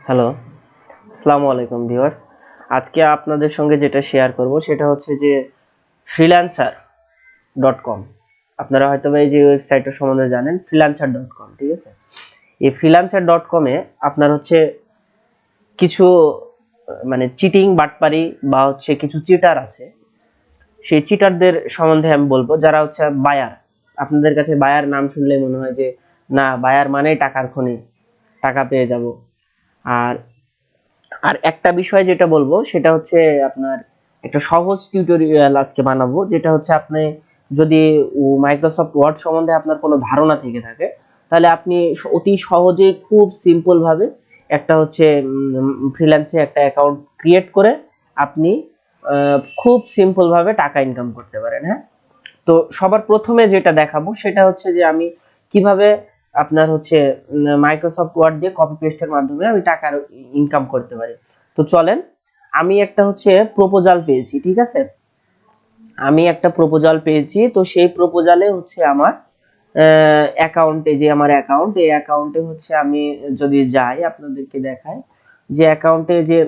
Hello, আসসালামু আলাইকুম viewers. আজকে আপনাদের সঙ্গে যেটা শেয়ার করব সেটা হচ্ছে যে freelancer.com। আপনারা হয়তো এই যে ওয়েবসাইটটা সম্বন্ধে জানেন freelancer.com, ঠিক আছে? এই freelancer.com এ আপনার হচ্ছে কিছু মানে চিটিং বাটপারি বা হচ্ছে কিছু চিটার আছে। সেই চিটারদের সম্বন্ধে আমি বলবো যারা হচ্ছে বায়ার। আপনাদের কাছে বায়ার নাম শুনলে মনে হয় যে না, বায়ার মানেই টাকার খনি, টাকা পেয়ে যাব। আর আর একটা বিষয় যেটা বলবো সেটা হচ্ছে আপনার একটা সহজ টিউটোরিয়াল আজকে বানাবো, যেটা হচ্ছে আপনি যদি মাইক্রোসফট ওয়ার্ড সম্বন্ধে আপনার কোনো ধারণা থেকে থাকে তাহলে আপনি অতি সহজে খুব সিম্পল ভাবে একটা হচ্ছে ফ্রিল্যান্সে একটা অ্যাকাউন্ট ক্রিয়েট করে আপনি খুব সিম্পল ভাবে টাকা ইনকাম করতে পারেন। হ্যাঁ, তো সবার প্রথমে যেটা দেখাবো সেটা হচ্ছে যে আমি কিভাবে আপনার হচ্ছে মাইক্রোসফট ওয়ার্ড দিয়ে কপি পেস্টের মাধ্যমে আমি টাকা ইনকাম করতে পারি। তো চলেন, আমি একটা হচ্ছে প্রপোজাল পেয়েছি, ঠিক আছে? আমি একটা প্রপোজাল পেয়েছি, তো সেই প্রপোজালে হচ্ছে আমার অ্যাকাউন্টে, যে আমার অ্যাকাউন্ট, এই অ্যাকাউন্টে হচ্ছে আমি যদি যাই আপনাদেরকে দেখাই যে অ্যাকাউন্টে যে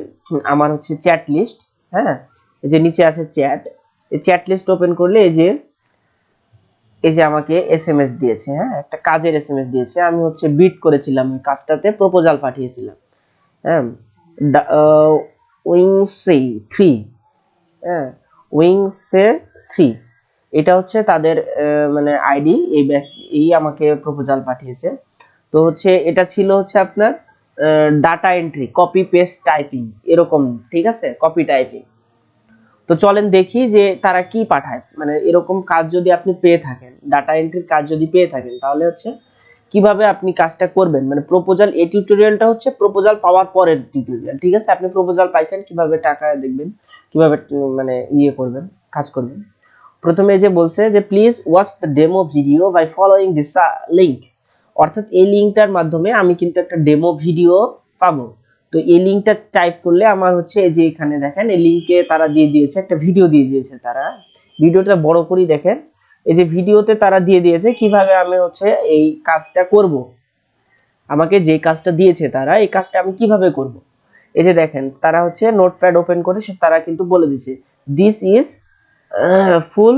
আমার হচ্ছে চ্যাট লিস্ট। হ্যাঁ, এই যে নিচে আছে চ্যাট, এই চ্যাট লিস্ট ওপেন করলে এই যে আমাকে এসএমএস দিয়েছে। হ্যাঁ, একটা কাজের এসএমএস দিয়েছে, আমি হচ্ছে বিট করেছিলাম ওই কাজটাতে, প্রপোজাল পাঠিয়েছিলাম। হ্যাঁ, উইংসে 3, হ্যাঁ, উইংসে 3, এটা হচ্ছে তাদের মানে আইডি। এই আমাকে প্রপোজাল পাঠিয়েছে। তো হচ্ছে এটা ছিল হচ্ছে আপনার data entry, copy paste typing এরকম, ঠিক আছে, কপি টাইপিং। তো চলেন দেখি যে তারা কি পাঠায়, মানে এরকম কাজ যদি আপনি পেয়ে থাকেন, ডাটা এন্ট্রির কাজ যদি পেয়ে থাকেন, তাহলে হচ্ছে কিভাবে আপনি কাজটা করবেন। মানে প্রপোজাল, এই টিউটোরিয়ালটা হচ্ছে প্রপোজাল পাওয়ার পরের টিউটোরিয়াল, ঠিক আছে? আপনি প্রপোজাল পাইছেন, কিভাবে টাকা দেখবেন, কিভাবে মানে ইয়ে করবেন, কাজ করবেন। প্রথমে যে বলছে যে please watch the demo video by following this link, অর্থাৎ এই লিংকটার মাধ্যমে আমি কিন্তু একটা ডেমো ভিডিও পাবো। তো এই লিংকটা টাইপ করলে আমার হচ্ছে এই যে এখানে দেখেন এই লিংকে তারা দিয়ে দিয়েছে, একটা ভিডিও দিয়ে দিয়েছে তারা। ভিডিওটা বড় করে দেখেন, এই যে ভিডিওতে তারা দিয়ে দিয়েছে কিভাবে আমি হচ্ছে এই কাজটা করব। আমাকে যে কাজটা দিয়েছে তারা, এই কাজটা আমি কিভাবে করব। এই যে দেখেন তারা হচ্ছে নোটপ্যাড ওপেন করে তারা কিন্তু বলে দিয়েছে this is full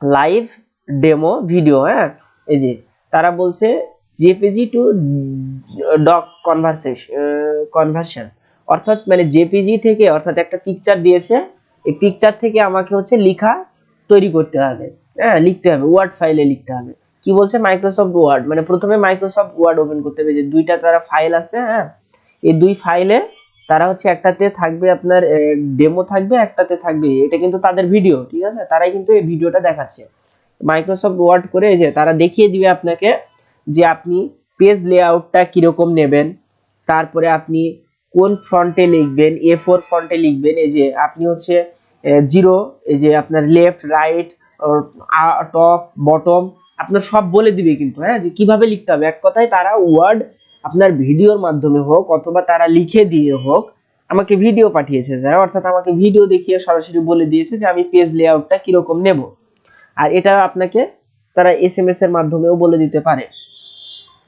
live demo video. হ্যাঁ, এই যে তারা বলছে জেপিজি টু ডক কনভার্সন, অর্থাৎ মানে জেপিজি থেকে, অর্থাৎ একটা পিকচার দিয়েছে, এই পিকচার থেকে আমাকে হচ্ছে লেখা তৈরি করতে হবে। হ্যাঁ, লিখতে হবে, ওয়ার্ড ফাইলে লিখতে হবে। কি বলছে মাইক্রোসফট ওয়ার্ড, মানে প্রথমে মাইক্রোসফট ওয়ার্ড ওপেন করতে হবে, যে দুইটা তারা ফাইল আছে। হ্যাঁ, এই দুই ফাইলে তারা হচ্ছে একটাতে থাকবে আপনার ডেমো থাকবে, একটাতে থাকবে, এটা কিন্তু তাদের ভিডিও, ঠিক আছে? তারাই কিন্তু এই ভিডিওটা দেখাচ্ছে মাইক্রোসফট ওয়ার্ড করে। যে তারা দেখিয়ে দিবে আপনাকে যে আপনি পেজ লেআউটটা কিরকম নেবেন, তারপরে আপনি কোন ফন্টে লিখবেন, A4 ফন্টে লিখবেন। এই যে আপনি হচ্ছে জিরো, এই যে আপনার লেফট রাইট টপ বটম আপনার সব বলে দিবে কিন্তু। হ্যাঁ, যে কিভাবে লিখতে হবে। এক কথায় তারা ওয়ার্ড আপনার ভিডিওর মাধ্যমে হোক অথবা তারা লিখে দিয়ে হোক আমাকে ভিডিও পাঠিয়েছে যারা, অর্থাৎ আমাকে ভিডিও দেখিয়ে সরাসরি বলে দিয়েছে যে আমি পেজ লেআউটটা কিরকম নেব। আর এটা আপনাকে তারা এসএমএস এর মাধ্যমেও বলে দিতে পারে।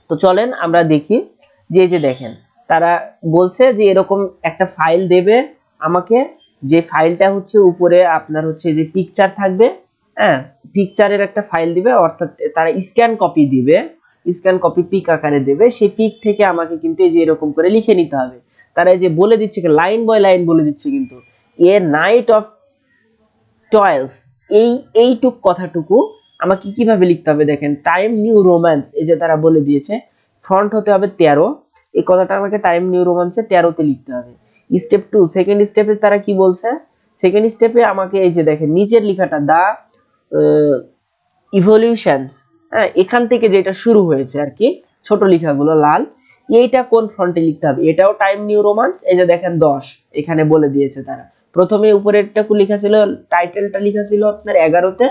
তো চলেন আমরা দেখি যে এই যে দেখেন তারা বলছে যে এরকম একটা ফাইল দেবে আমাকে, যে ফাইলটা হচ্ছে উপরে আপনার হচ্ছে যে পিকচার থাকবে। হ্যাঁ, পিকচারের একটা ফাইল দিবে, অর্থাৎ তারা স্ক্যান কপি দিবে, স্ক্যান কপি পিক আকারে দেবে। সেই পিক থেকে আমাকে কিন্তু এই যে এরকম করে লিখে নিতে হবে। তারা এই যে বলে দিচ্ছে, লাইন বাই লাইন বলে দিচ্ছে কিন্তু, এ নাইট অফ টয়েলস, এই এইটুক কথাটুকু আমাকে কিভাবে লিখতে হবে দেখেন। টাইম নিউ রোম্যান্স, এই যে তারা বলে দিয়েছে ফন্ট হতে হবে 13, এই কথাটা আমাকে টাইম নিউ রোম্যান্সে 13তে লিখতে হবে। স্টেপ 2, সেকেন্ড স্টেপে তারা কি বলছে, সেকেন্ড স্টেপে আমাকে এই যে দেখেন নিচের লেখাটা দা ইভলিউশনস, হ্যাঁ, এখান থেকে যেটা শুরু হয়েছে আর কি, ছোট লেখাগুলো লাল, এইটা কোন ফন্টে লিখতে হবে, এটাও টাইম নিউ রোমান্স। এই যে দেখেন 10 এখানে বলে দিয়েছে তারা। প্রথমে উপরেরটা লেখা ছিল, টাইটেলটা লেখা ছিল আপনার 11তে,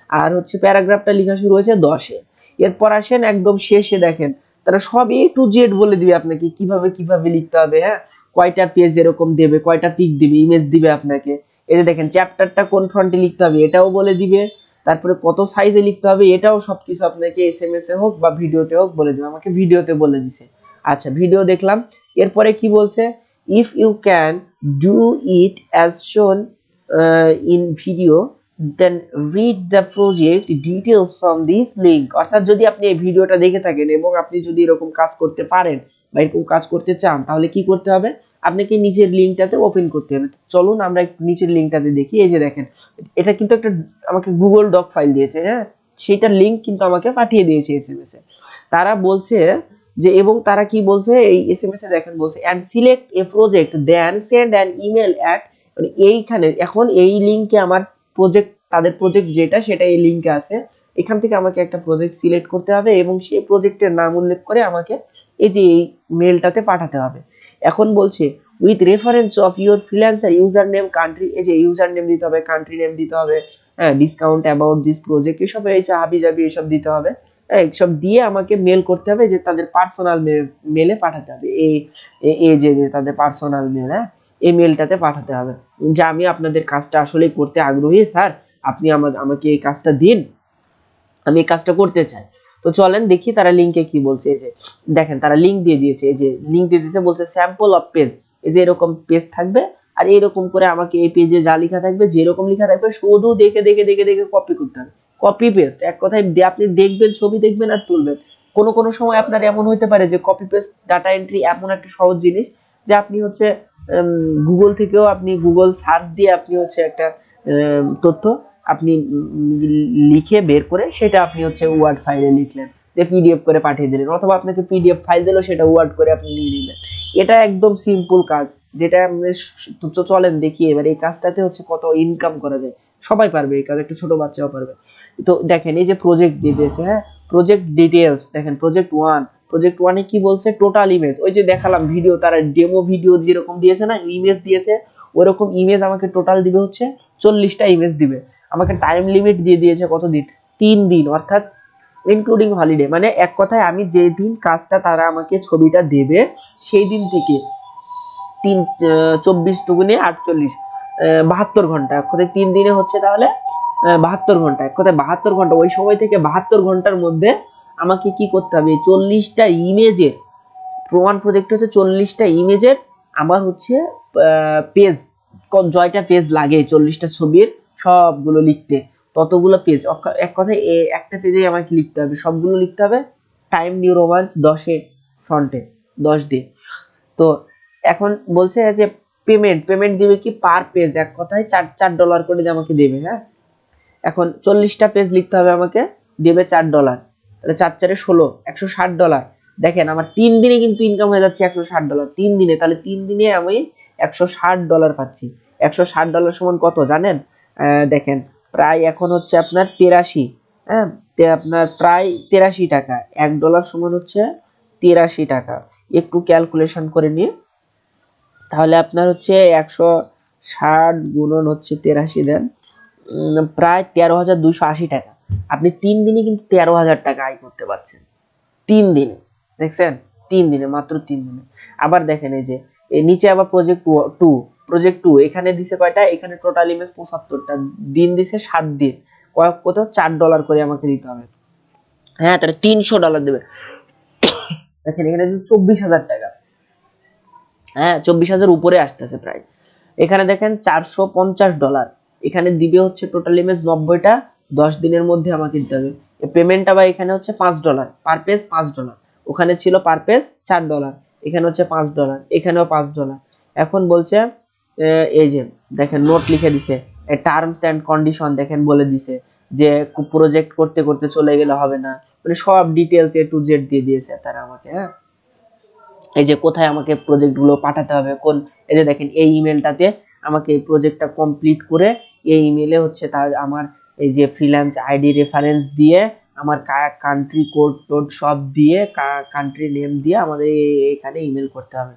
আর হচ্ছে প্যারাগ্রাফটা লেখা শুরু হয়েছে 10-এ। এরপর আসেন একদম শেষে দেখেন তারা সব A to Z বলে দিবে আপনাকে কিভাবে কিভাবে লিখতে হবে। হ্যাঁ, কয়টা পেজ এরকম দেবে, কয়টা পিক দিবে, ইমেজ দিবে আপনাকে। এই যে দেখেন চ্যাপ্টারটা কোন ফন্টে লিখতে হবে এটাও বলে দিবে, তারপরে কত সাইজে লিখতে হবে এটাও সবকিছু আপনাকে এসএমএস এ হোক বা ভিডিওতে হোক বলে দিবে। আমাকে ভিডিওতে বলে দিছে। আচ্ছা, ভিডিও দেখলাম, এরপরে কি বলছে, if you can do it as shown in video then read the project details from this link. অর্থাৎ যদি আপনি এই ভিডিওটা দেখে থাকেন এবং আপনি যদি এরকম কাজ করতে পারেন বা এরকম কাজ করতে চান, তাহলে কি করতে হবে, আপনাকে নিচের লিঙ্কটাতে ওপেন করতে হবে। চলুন আমরা একটু নিচের লিঙ্কটাতে দেখি। এই যে দেখেন, এটা কিন্তু একটা আমাকে গুগল ডক ফাইল দিয়েছে, হ্যাঁ, সেইটার লিঙ্ক কিন্তু আমাকে পাঠিয়ে দিয়েছে এসএমএস এ। তারা বলছে যে, এবং তারা কি বলছে এই এসএমএস এ দেখেন বলছে, and select a project then send an email at, মানে এইখানে এখন এই লিঙ্কে আমার প্রজেক্ট, তাদের প্রজেক্ট যেটা সেটা এই লিঙ্কে আছে। এখান থেকে আমাকে একটা প্রজেক্ট সিলেক্ট করতে হবে এবং সেই প্রজেক্টের নাম উল্লেখ করে আমাকে এই যে এই মেলটাতে পাঠাতে হবে। এখন বলছে with reference of your freelancer user name country, এই যে ইউজার নেম দিতে হবে, কান্ট্রি নেম দিতে হবে, হ্যাঁ, ডিসকাউন্ট অ্যাবাউট দিস প্রজেক্ট, এসব এই যে হাবি জাবি এসব দিতে হবে, সব দিয়ে আমাকে মেল করতে হবে, যে তাদের পার্সোনাল মেলে পাঠাতে হবে। এই যে তাদের পার্সোনাল মেল, হ্যাঁ, এই মেলটাতে পাঠাতে হবে যে আমি আপনাদের কাজটা আসলে করতে আগ্রহী স্যার, আপনি আমাকে এই কাজটা দিন, আমি এই কাজটা করতে চাই। তো চলেন দেখি তারা লিঙ্কে কি বলছে। এই যে দেখেন তারা লিঙ্ক দিয়ে দিয়েছে, এই যে লিঙ্ক দিয়ে দিয়েছে, বলছে স্যাম্পল অফ পেজ, এই যে এরকম পেজ থাকবে আর এরকম করে আমাকে এই পেজে যা লেখা থাকবে, যেরকম লেখা থাকবে শুধু দেখে দেখে দেখে দেখে কপি করতে হবে। কপি পেস্ট, এক কথায় আপনি দেখবেন, ছবি দেখবেন আর তুলবেন। কোনো কোনো সময় আপনার এমন হতে পারে যে কপি পেস্ট ডাটা এন্ট্রি এমন একটা সহজ জিনিস যে আপনি হচ্ছে গুগল থেকেও আপনি গুগল সার্চ দিয়ে আপনি হচ্ছে একটা তথ্য আপনি লিখে বের করে সেটা আপনি হচ্ছে ওয়ার্ড ফাইলে লিখলেন, যে পিডিএফ করে পাঠিয়ে দিলেন, অথবা আপনাকে পিডিএফ ফাইল দিলো সেটা ওয়ার্ড করে আপনি নিয়ে নিলেন। এটা একদম সিম্পল কাজ, যেটা তো চলেন দেখি এবার এই কাজটাতে হচ্ছে কত ইনকাম করা যায়। সবাই পারবে এই কাজ, একটা ছোট বাচ্চাও পারবে। তো দেখেন এই যে প্রজেক্ট দিয়ে দিয়েছে, হ্যাঁ, প্রজেক্ট ডিটেলস দেখেন, প্রজেক্ট ওয়ান, প্রজেক্ট ওয়ানে কি বলছে, টোটাল ইমেজ, ওই যে দেখালাম ভিডিও, তারা ডেমো ভিডিও যেরকম দিয়েছে না, ইমেজ দিয়েছে, ওরকম ইমেজ আমাকে টোটাল দিবে হচ্ছে 40টা ইমেজ দিবে। আমাকে টাইম লিমিট দিয়ে দিয়েছে কতদিন, 3 দিন, অর্থাৎ ইনক্লুডিং হলিডে, মানে এক কথায় আমি যে দিন কাজটা তারা আমাকে ছবিটা দেবে সেই দিন থেকে 24 দুগুণে 48, 72 ঘন্টা, এক কথায় 3 দিনে হচ্ছে তাহলে 72 ঘন্টা, এক কথায় 72 ঘন্টা, ওই সময় থেকে 72 ঘন্টার মধ্যে আমাকে কি করতে হবে, 40টা ইমেজের, প্রমাণ প্রজেক্ট হচ্ছে 40টা ইমেজের আমার হচ্ছে পেজ, জয়টা পেজ লাগে 40টা ছবির সবগুলো লিখতে, ততগুলো পেজ, এক কথায় একটা পেজে আমাকে লিখতে হবে, সবগুলো লিখতে হবে। টাইম নিউ রোমান্স 10-এ ফ্রন্টে, 10 দিয়ে। তো এখন বলছে যে পেমেন্ট পেমেন্ট দিবে কি পার পেজ, এক কথায় $4 করে দিয়ে আমাকে দেবে, হ্যাঁ। এখন 40টা পেজ লিখতে হবে আমাকে, দেবে $4, তাহলে 4×4 = 160 ডলার। দেখেন আমার 3 দিনে কিন্তু ইনকাম হয়ে যাচ্ছে $160, 3 দিনে, তাহলে 3 দিনে আমি $160 পাচ্ছি। $160 সমান কত জানেন, দেখেন প্রায় এখন হচ্ছে আপনার 83, হ্যাঁ, আপনার প্রায় 83 টাকা, $1 সমান হচ্ছে 83 টাকা। একটু ক্যালকুলেশন করে নিয়ে, তাহলে আপনার হচ্ছে 160 গুণন হচ্ছে 83 দেন, প্রায় 13,280 টাকা। আপনি 3 দিনে কিন্তু 13,000 টাকা আয় করতে পারছেন, 3 দিনে, দেখছেন, 3 দিনে, মাত্র 3 দিনে। আবার দেখেন এই যে এই নিচে আবার প্রজেক্ট টু, প্রজেক্ট টু এখানে দিছে কয়টা, এখানে টোটাল ইমেজ 75টা, দিন দিছে 7 দিন, কত $4 করে আমাকে দিতে হবে, হ্যাঁ, তাহলে $300 দেবে। দেখেন এখানে 24,000 টাকা, হ্যাঁ, 24,000 উপরে আসতেছে প্রায়। এখানে দেখেন $450, এখানে দিবে হচ্ছে টোটাল ইমেজ 90টা, 10 দিনের মধ্যে আমাকে দিতে হবে। পেমেন্ট আবার এখানে হচ্ছে $5 পার পেজ, $5, ওখানে ছিল পার পেজ $4, এখানে হচ্ছে $5, এখানেও $5। এখন বলছে এই যে দেখেন নোট লিখে দিছে, টার্মস এন্ড কন্ডিশন দেখেন বলে দিছে যে প্রজেক্ট করতে করতে চলে গেলে হবে না, মানে সব ডিটেলস A to Z দিয়ে দিয়েছে তারা আমাকে, হ্যাঁ। এই যে কোথায় আমাকে প্রজেক্ট গুলো পাঠাতে হবে, কোন, এই যে দেখেন এই ইমেলটাতে আমাকে এই প্রজেক্টটা কমপ্লিট করে এই ইমেলে হচ্ছে তার আমার এই যে ফ্রিল্যান্স আইডি রেফারেন্স দিয়ে, আমার কান্ট্রি কোড টোড সব দিয়ে, কান্ট্রি নেম দিয়ে আমাদের এখানে ইমেল করতে হবে।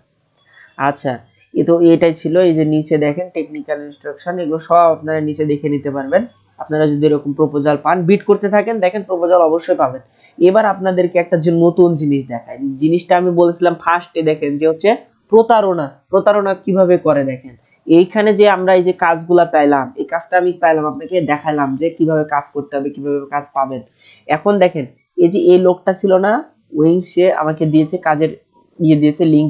আচ্ছা, তো এটাই ছিল। এই যে নিচে দেখেন টেকনিক্যাল ইনস্ট্রাকশন, এগুলো সব আপনারা নিচে দেখে নিতে পারবেন। আপনারা যদি এরকম প্রপোজাল পান, বিট করতে থাকেন, দেখেন প্রপোজাল অবশ্যই পাবেন। এবার আপনাদেরকে একটা যে নতুন জিনিস দেখাই, জিনিসটা আমি বলেছিলাম ফার্স্টে, দেখেন যে হচ্ছে প্রতারণা, প্রতারণা কিভাবে করে দেখেন। এইখানে যে আমরা এই যে কাজগুলা পাইলাম, এই কাজটা আমি পাইলাম, আপনাকে দেখালাম যে কিভাবে কাজ করতে হবে, কিভাবে কাজ পাবেন। এখন দেখেন এই যে এই লোকটা ছিল না, ওই সে আমাকে দিয়েছে কাজের, দিয়েছে লিঙ্ক